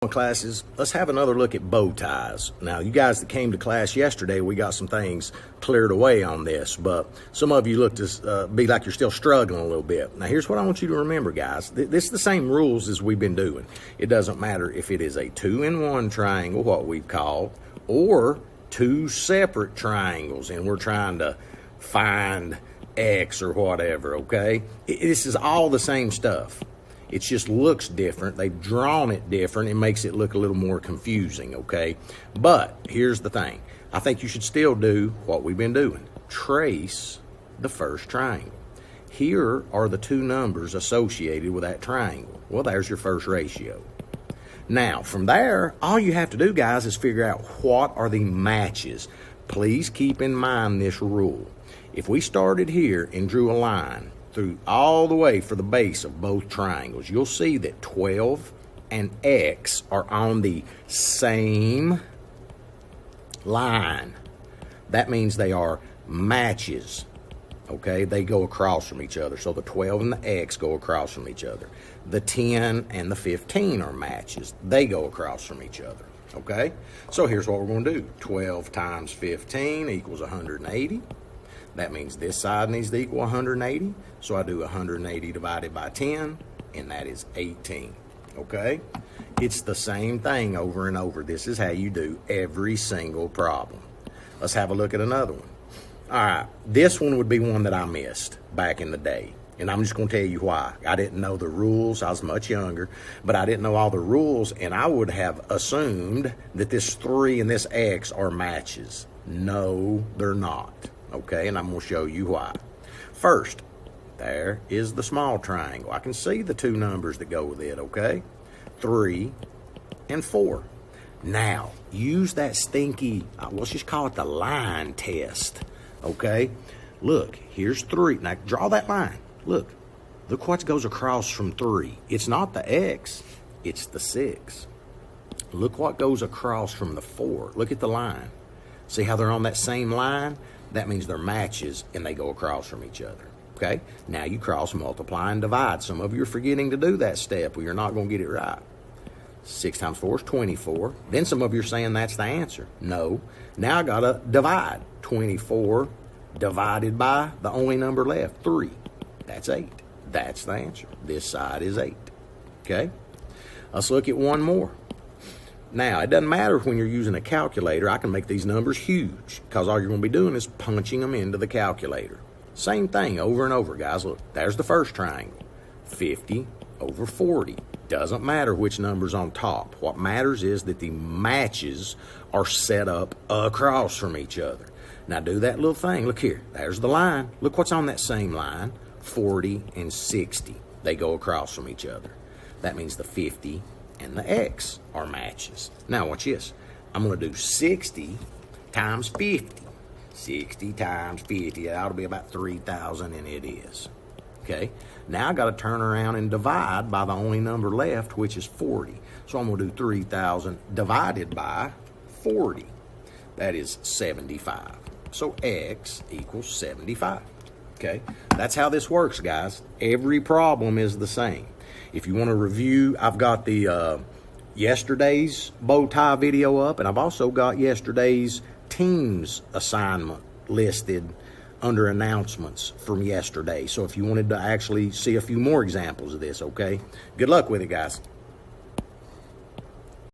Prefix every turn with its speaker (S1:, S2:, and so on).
S1: Classes, let's have another look at bow ties. Now, you guys that came to class yesterday, we got some things cleared away on this, but some of you look to be like you're still struggling a little bit. Now, here's what I want you to remember, guys. This is the same rules as we've been doing. It doesn't matter if it is a 2-in-1 triangle, what we've called, or two separate triangles, and we're trying to find X or whatever, okay? This is all the same stuff. It just looks different. They've drawn it different. It makes it look a little more confusing, okay? But here's the thing. I think you should still do what we've been doing. Trace the first triangle. Here are the two numbers associated with that triangle. Well, there's your first ratio. Now, from there, all you have to do, guys, is figure out what are the matches. Please keep in mind this rule. If we started here and drew a line through all the way for the base of both triangles, you'll see that 12 and X are on the same line. That means they are matches, okay? They go across from each other. So the 12 and the X go across from each other. The 10 and the 15 are matches. They go across from each other, okay? So here's what we're going to do. 12 times 15 equals 180. That means this side needs to equal 180. So I do 180 divided by 10, and that is 18, okay? It's the same thing over and over. This is how you do every single problem. Let's have a look at another one. All right, this one would be one that I missed back in the day, and I'm just going to tell you why. I didn't know the rules. I was much younger, but I didn't know all the rules, and I would have assumed that this 3 and this X are matches. No, they're not. Okay, and I'm going to show you why. First, there is the small triangle. I can see the two numbers that go with it, okay? 3 and 4. Now, use that stinky, let's just call it the line test, okay? Look, here's 3. Now, draw that line. Look what goes across from 3. It's not the X, it's the 6. Look what goes across from the 4. Look at the line. See how they're on that same line? That means they're matches and they go across from each other, okay? Now you cross, multiply, and divide. Some of you are forgetting to do that step. Well, you're not going to get it right. 6 times 4 is 24. Then some of you are saying that's the answer. No. Now I got to divide. 24 divided by the only number left, 3. That's 8. That's the answer. This side is 8, okay? Let's look at one more. Now, it doesn't matter when you're using a calculator. I can make these numbers huge because all you're going to be doing is punching them into the calculator. Same thing over and over, guys. Look, there's the first triangle. 50 over 40. Doesn't matter which number's on top. What matters is that the matches are set up across from each other. Now, do that little thing. Look here. There's the line. Look what's on that same line. 40 and 60. They go across from each other. That means the 50 and the X are matches. Now watch this. I'm going to do 60 times 50. 60 times 50. That ought to be about 3,000, and it is. Okay. Now I got to turn around and divide by the only number left, which is 40. So I'm going to do 3,000 divided by 40. That is 75. So X equals 75. Okay. That's how this works, guys. Every problem is the same. If you want to review, I've got the yesterday's bow tie video up, and I've also got yesterday's teams assignment listed under announcements from yesterday. So if you wanted to actually see a few more examples of this, okay? Good luck with it, guys.